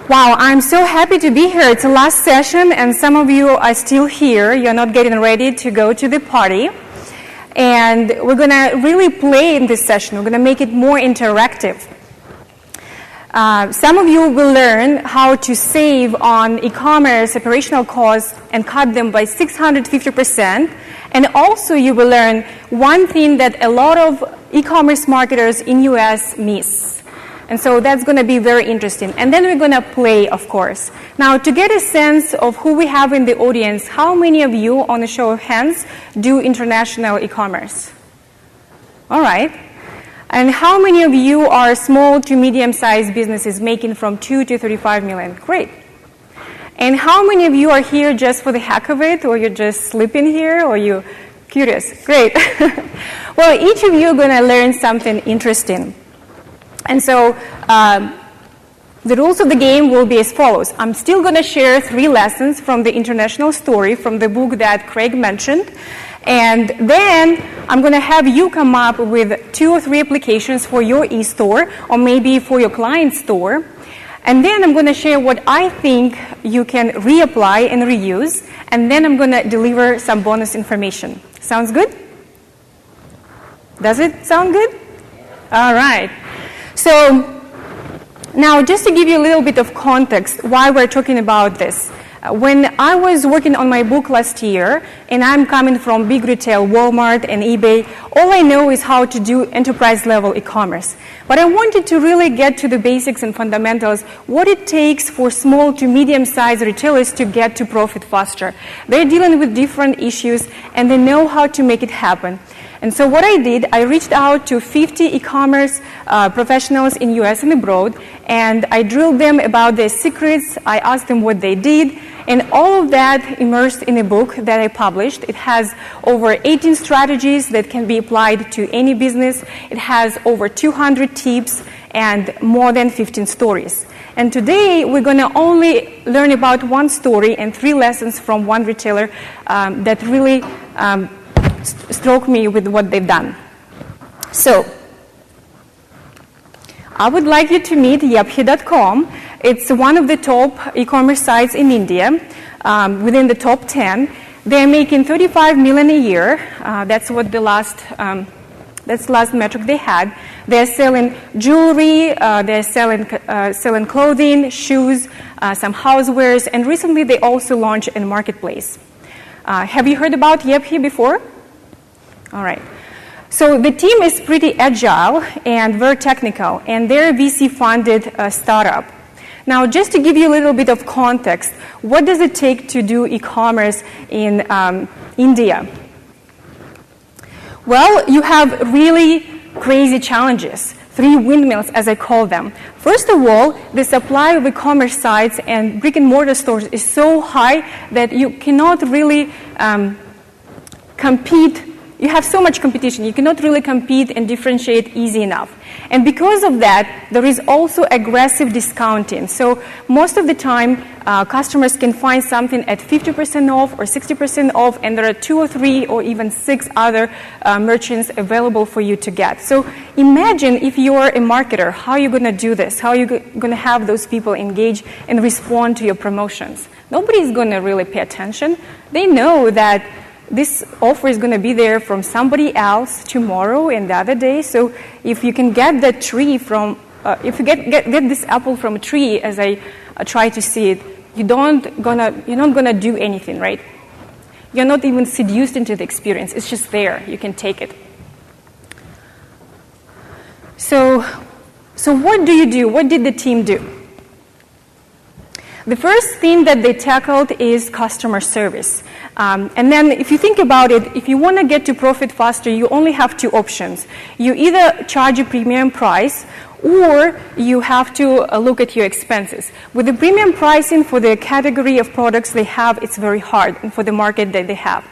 Wow, I'm so happy to be here. It's the last session, and some of you are still here. You're not getting ready to go to the party. And we're going to really play in this session. We're going to make it more interactive. Some of you will learn how to save on e-commerce operational costs and cut them by 650%. And also you will learn one thing that a lot of e-commerce marketers in US miss. And so that's going to be very interesting. And then we're going to play, of course. Now, to get a sense of who we have in the audience, how many of you, on a show of hands, do international e-commerce? All right. And how many of you are small to medium-sized businesses making from 2 to 35 million? Great. And how many of you are here just for the heck of it, or you're just sleeping here, or you're curious? Great. Well, each of you are going to learn something interesting. And so the rules of the game will be as follows. I'm still going to share 3 lessons from the international story from the book that Craig mentioned. And then I'm going to have you come up with 2 or 3 applications for your e-store or maybe for your client's store. And then I'm going to share what I think you can reapply and reuse. And then I'm going to deliver some bonus information. Sounds good? Does it sound good? All right. So now, just to give you a little bit of context why we're talking about this. When I was working on my book last year, and I'm coming from big retail, Walmart and eBay, all I know is how to do enterprise-level e-commerce. But I wanted to really get to the basics and fundamentals, what it takes for small to medium-sized retailers to get to profit faster. They're dealing with different issues, and they know how to make it happen. And so what I did, I reached out to 50 e-commerce professionals in US and abroad, and I drilled them about their secrets. I asked them what they did, and all of that immersed in a book that I published. It has over 18 strategies that can be applied to any business. It has over 200 tips and more than 15 stories. And today, we're going to only learn about 1 story and 3 lessons from 1 retailer that really struck me with what they've done. So, I would like you to meet Yaphi.com. It's one of the top e-commerce sites in India, within the top 10. They're making 35 million a year. That's what that's the last metric they had. They're selling jewelry, they're selling clothing, shoes, some housewares, and recently they also launched a marketplace. Have you heard about Yaphi before? All right. So the team is pretty agile and very technical, and they're a VC-funded startup. Now, just to give you a little bit of context, what does it take to do e-commerce in India? Well, you have really crazy challenges, 3 windmills, as I call them. First of all, the supply of e-commerce sites and brick-and-mortar stores is so high that you cannot really compete. You have so much competition, you cannot really compete and differentiate easy enough. And because of that, there is also aggressive discounting. So most of the time, customers can find something at 50% off or 60% off, and there are 2 or 3 or even 6 other merchants available for you to get. So imagine if you're a marketer, how are you going to do this? How are you going to have those people engage and respond to your promotions? Nobody's going to really pay attention. They know that this offer is going to be there from somebody else tomorrow and the other day. So if you can get that tree from, if you get this apple from a tree, as I try to see it, you're not gonna do anything, right? You're not even seduced into the experience. It's just there. You can take it. So what do you do? What did the team do? The first thing that they tackled is customer service. And then if you think about it, if you want to get to profit faster, you only have 2 options. You either charge a premium price, or you have to look at your expenses. With the premium pricing for the category of products they have, it's very hard, and for the market that they have.